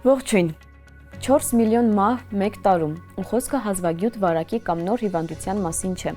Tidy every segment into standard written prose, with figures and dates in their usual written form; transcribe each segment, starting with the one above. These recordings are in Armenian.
Ողջույն, 4 միլիոն մահ մեկ տարում ու խոսքը հազվագյուտ վարակի կամ նոր հիվանդության մասին չէ։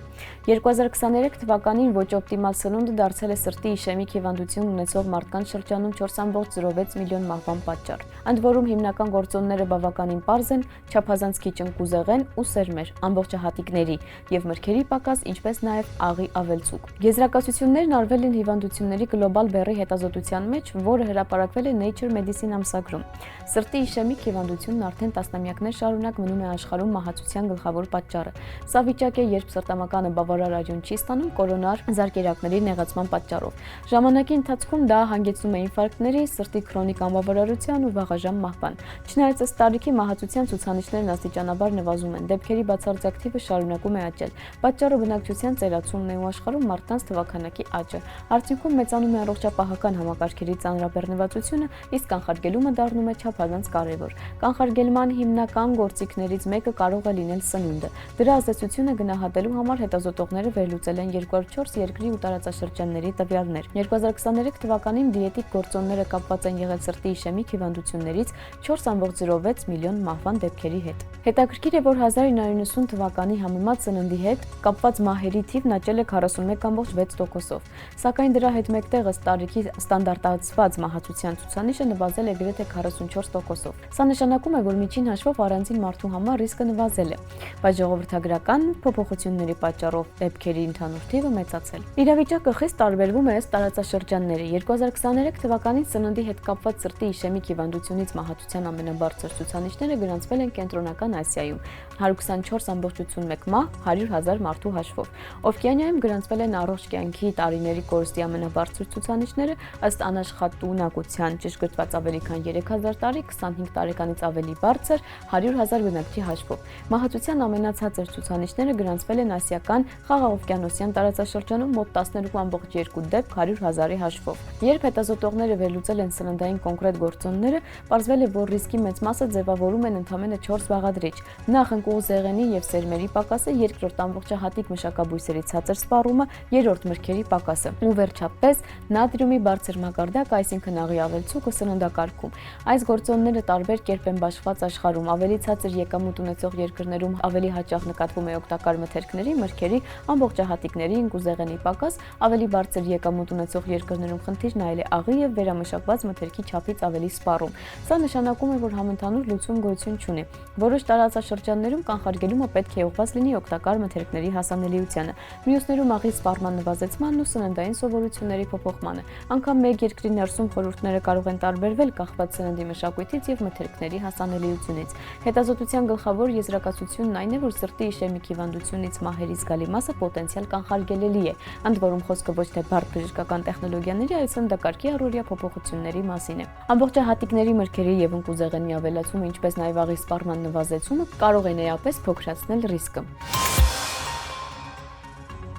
2023 թվականին ոչ օպտիմալ սնունդը դարձել է սրտի իշեմիկ հիվանդություն ունեցող մարդկանց շրջանում 4.06 միլիոն մահվան պատճառ։ Ընդ որում հիմնական գործոնները բավականին պարզ են՝ չափազանց քիչ ընկուզեղեն ու սերմեր, ամբողջահատիկների եւ մրգերի պակաս, ինչպես նաեւ աղի ավելցուկ։ Եզրակացություններն արվել են հիվանդությունների գլոբալ բեռի հետազոտության մեջ, որը հրապարակվել է Nature Medicine ամսագրում։ Սրտի իշեմիկ հիվանդությունն արդեն տասնամյակներ շարունակ մնում է աշխարհում մահացության գլխավոր պատճառը։ Սա վիճակ է, երբ սրտամկանը բավարար արյուն չի ստանում կորոնար զարկերակների նեղացման պատճառով։ Ժամանակի ընթացքում դա հանգեցնում է ինֆարկտների, սրտի քրոնիկ անբավարարության ու վաղաժամ մահվան։ Չնայած ըստ տարիքի մահացության ցուցանիշներն աստիճանաբար նվազում են, դեպքերի բացարձակ թիվը շարունակում է աճել։ Պատճառը բնակչության ծերացումն է ու աշխարհում մարդկանց թվաքանակի աճը։ Արդյունքում մեծանում է առողջապահական համակարգերի ծանրաբեռնվածությունը, իսկ կանխարգելումը դառնում է չափազանց կարևոր։ Կանխարգելման հիմնական գործիքներից մեկը կարող է լինել սնունդը։ Դրա ազդեցությունը գնահատելու համար հետազոտողները վերլուծել են 204 երկրի ու տարածաշրջանների տվյալներ։ 2023 թվականին դիետիկ գործոնները կապված են եղել սրտի իշեմիկ հիվանդություններից 4.06 միլիոն մահվան դեպքերի հետ։ Հետաքրքիր է, որ 1990 թվականի համեմատ սննդի հետ կապված մահերի թիվն աճել է 41.6%-ով, սակայն դրա հետ մեկտեղ ըստ տարիքի ստանդարտացված մահացության ցուցանիշը նվազել է գրեթե 44%-ով։ Սա նշանակում է, որ միջին հաշվով առանձին մարդու համար ռիսկը նվազել է, բայց ժողովրդագրական փոփոխությունների պատճառով դեպքերի ընդհանուր թիվը մեծացել։ Իրավիճակը խիստ տարբերվում է ըստ տարածաշրջանների։ 2023 թվականին սննդի հետ կապված սրտի իշեմիկ հիվանդությունից մահացության ամենաբարձր ցուցանիշները գրանցվել են Կենտրոնական Ասիայում՝ 124.1 մահ 100,000 մարդու հաշվով։ Օվկիանիայում գրանցվել են առողջ կյանքի տարիների կորստի ամենաբարձր ցուցանիշները ըստ անաշխատունակության ճշգրտված ավելի քան 3000 տարի 25 տարեկանից ավելի բարձր 100,000 բնակչի հաշվով։ Մահացության ամենացածր ցուցանիշները գրանցվել են ասիական խաղաղօվկիանոսյան տարածաշրջանում մոտ 12.2 դեպք 100,000-ի հաշվով։ Երբ հետազոտողները վերլուծել են սննդային կոնկրետ գործոնները, պարզվել է, որ ռիսկի մեծ մասը ձևավորում են ընդամենը 4 բաղադրիչ՝ նախ ընկուղզեղենի եւ սերմերի պակասը, երկրորդ ամբողջահատիկ մշակաբույսերի ցածր սպառումը, երրորդ մրգերի պակասը ու վերջապես նատրիումի բարձր մակարդակը, այսինքն աղի ավելցուկը սննդակարգում։ Այս գործոնները տարբեր կերպ են բաշխված աշխարհում։ Ավելի ցածր եկամուտ ունեցող երկրներում ավելի հաճախ նկատվում է օգտակար մթերքների, մրգերի, ամբողջահատիկների, ընկուզեղենի պակաս, ավելի բարձր եկամուտ ունեցող երկրներում խնդիրն այլ է աղի եւ վերամշակված մթերքի չափից ավելի սպառում։ Սա նշանակում է, որ համընդհանուր լուծում գոյություն չունի։ Որոշ տարածաշրջաններում կանխարգելումը պետք է ուղղված լինի օգտակար մթերքների հասանելիությանը, մյուսներում աղի սպառման նվազեցմանն ու սննդային սովորությունների փոփոխմանը։ Անգամ մեկ երկրի ներսում խորհուրդները կարող են տարբերվել կախված սննդի մշակույթից եւ մթերքների հասանելիությունից։ Հետազոտության գլխավոր եզրակացությունն այն է, որ սրտի իշեմիկ հիվանդությունից մահերի զգալի մասը պոտենցիալ կանխարգելելի է, ընդ որում խոսքը ոչ թե բարդ բժշկական տեխնոլոգիաների, այլ սննդակարգի առօրյա փոփոխությունների մասին է։ Ամբողջահատիկների, մրգերի եւ ընկուզեղենի ավելացումը, ինչպես նաեւ աղի սպառման նվազեցումը կարող է էապես փոքրացնել ռիսկը։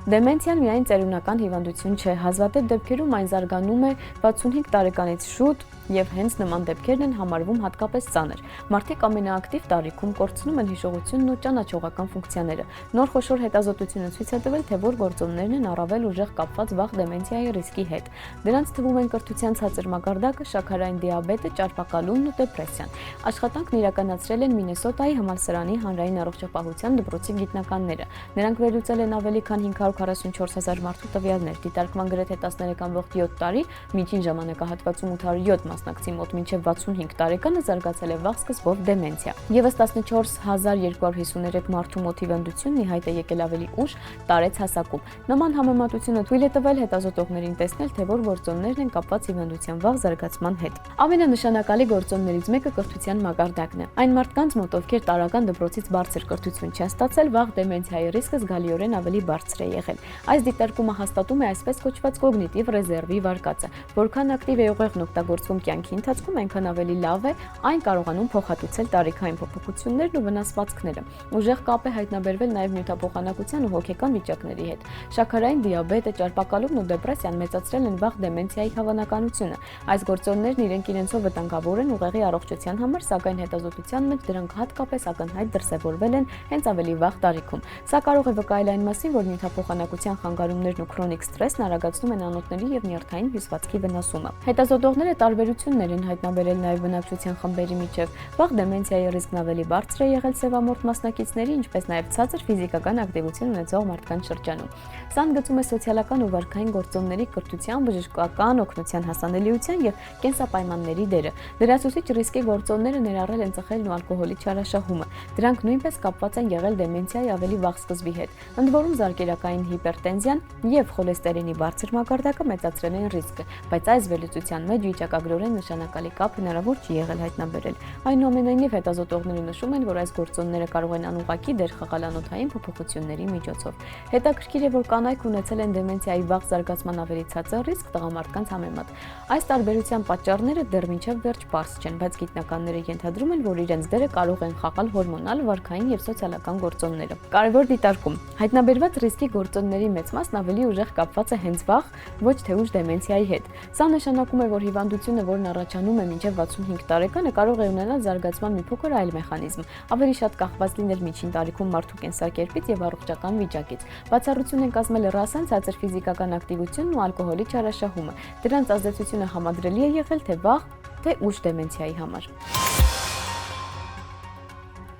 Դեմենցիան միայն ծերունական հիվանդություն չէ, հազվադեպ դեպքերում այն զարգանում է 65 տարեկանից շուտ եւ հենց նման դեպքերն են համարվում հատկապես ծանր։ Մարդիկ ամենաակտիվ տարիքում կորցնում են հիշողությունն ու ճանաչողական ֆունկցիաները։ Նոր խոշոր հետազոտությունը ցույց է տվել, թե որ գործոններն են առավել ուժեղ կապված վաղ դեմենցիայի ռիսկի հետ։ Դրանց թվում են կրթության ցածր մակարդակը, շաքարային դիաբետը, ճարպակալումն ու դեպրեսիան։ Աշխատանքն իրականացրել են Մինեսոտայի համալսարանի հանրային առողջապահության դպրոցի գիտնականները։ Նրանք վերլուծել են ավելի քան 544,000 մարդու տվյալներ, դիտարկման գրեթե 13.7 տարի, միջին ժամանակահատվածում 807 մասնակցի մոտ մինչև 65 տարեկանը զարգացել է վաղ սկզբով դեմենցիա։ Եվս 14253 մարդու մոտ հիվանդությունն ի հայտ է եկել ավելի ուշ տարեց հասակում։ Նման համեմատությունը թույլ է տվել հետազոտողներին տեսնել, թե որ գործոններն են կապված հիվանդության վաղ զարգացման հետ։ Ամենանշանակալի գործոններից մեկը կրթության մակարդակն է։ Այն մարդկանց մոտ, ովքեր տարական դպրոցից բարձր կրթություն չեն ստացել, վաղ դեմենցիայի ռիսկը զգալիորեն ավելի բարձր է եղել։ Այս դիտարկումը հաստատում է այսպես կոչված կոգնիտիվ ռեզերվի վարկածը։ Որքան ակտիվ է ուղեղն օգտագործվում կյանքի ընթացքում, այնքան ավելի լավ է այն կարողանում փոխհատուցել տարիքային փոփոխություններն ու վնասվածքները։ Ուժեղ կապ է հայտնաբերվել նաև նյութափոխանակության ու հոգեկան վիճակների հետ։ Շաքարային դիաբետը, ճարպակալումն ու դեպրեսիան մեծացրել են վաղ դեմենցիայի հավանականությունը։ Այս գործոններն իրենք իրենցով վտանգավոր են ուղեղի առողջության համար, սակայն հետազոտության մեջ դրանք հատկապես ակնհայտ դրսևորվել են հենց ավելի վաղ տարիքում։ Սա կարող է վկայել այն մասին, որ նյութափոխանակության խանգարումներն ու քրոնիկ սթրեսն արագացնում են անոթների եւ նյարդային հյուսվածքի վնասումը։ Հետազոտողները տարբերություն տարբերություններ են հայտնաբերել նաև բնակչության խմբերի միջև։ Վաղ դեմենցիայի ռիսկն ավելի բարձր է եղել սևամորթ մասնակիցների, ինչպես նաև ցածր ֆիզիկական ակտիվություն ունեցող մարդկանց շրջանում։ Սա ընդգծում է սոցիալական ու վարքային գործոնների կրթության, բժշկական օգնության հասանելիության եւ կենսապայմանների դերը։ Լրացուցիչ ռիսկի գործոնները ներառել են ծխելն ու ալկոհոլի չարաշահումը։ Դրանք նույնպես կապված են եղել դեմենցիայի ավելի վաղ սկզբի հետ։ Ընդ որում զարկերակային հիպերտենզիան եւ խոլեստերինի բարձր մակարդակը մեծացրել են ռիսկը, բայց այս վերլուծության մեջ վիճակագրորեն նշանակալի կապ հնարավոր չի եղել հայտնաբերել։ Այնուամենայնիվ հետազոտողները նշում են, որ այս գործոնները կարող են անուղղակի դեր խաղալ անոթային փոփոխությունների միջոցով։ Հետաքրքիր է, որ կանայք ունեցել են դեմենցիայի վաղ զարգացման ավելի ցածր ռիսկ տղամարդկանց համեմատ։ Այս տարբերության պատճառները դեռ մինչև վերջ պարզ չեն, բայց գիտնականները ենթադրում են, որ իրենց դերը կարող են խաղալ հորմոնալ, վարքային եւ սոցիալական գործոնները։ Կարևոր դիտարկում. հայտնաբերված ռիսկի գործոնների մեծ մասն ավելի ուժեղ կապված է հենց վաղ, ոչ թե ուշ դեմենցիայի հետ։ Սա նշանակում է, որ հիվանդությունը, որն առաջանում է մինչև 65 տարեկանը, կարող է ունենալ զարգացման մի փոքր այլ մեխանիզմ, ավելի շատ կախված լինել միջին տարիքում մարդու կենսակերպից եւ առողջական վիճակից։ Բացառություն են կազմել ռասան, ցածր ֆիզիկական ակտիվությունն ու ալկոհոլի չարաշահումը։ Դրանց ազդեցությունը համադրելի է եղել թե վաղ, թե ուշ դեմենցիայի համար։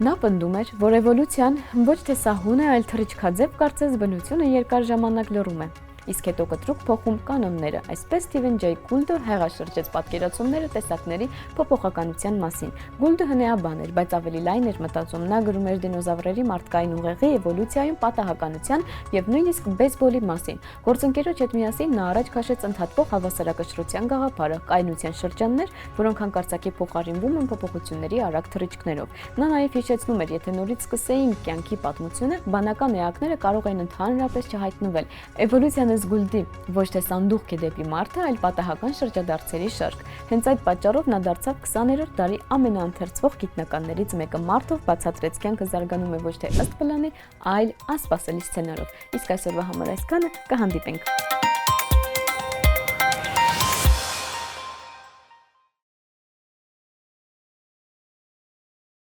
Նա պնդում էր, որ էվոլյուցիան ոչ թե սահուն է, այլ թռիչքաձև կարծես բնությունը երկար ժամանակ լռում է, իսկ հետո կտրուկ փոխում կանոնները։ Այսպես Սթիվեն Ջեյ Գուլդը հեղաշրջեց պատկերացումները տեսակների փոփոխականության մասին։ Գուլդը հնեաբան էր, բայց ավելի լայն էր մտածում։ Նա գրում էր դինոզավրերի մարդկային ուղեղի էվոլյուցիայում պատահականության եւ նույնիսկ բեյսբոլի մասին։ Գործընկերոջ հետ միասին նա առաջ քաշեց ընդհատվող հավասարակշռության գաղափարը, կայունության շրջաններ, որոնք հանկարծակի փոխարինվում են փոփոխությունների արագ թռիչքներով։ Նա նաեւ հիշեցնում էր, եթե նորից սկսեին կյանքի պատմությունը, բանական էակները կարող են ընդհանրապես չհայտնվել։ Էվոլյուցիան Գուլդի ոչ թե սանդուղք է դեպի մարդը, այլ պատահական շրջադարձերի շարք։ Հենց այդ պատճառով նա դարձավ 20-րդ դարի ամենաընթերցվող գիտնականներից մեկը։ Մարդով բացատրեց կյանքը զարգանում է ոչ թե ըստ պլանի, այլ անսպասելի սցենարով։ Իսկ այսօրվա համար այսքանը, կհանդիպենք։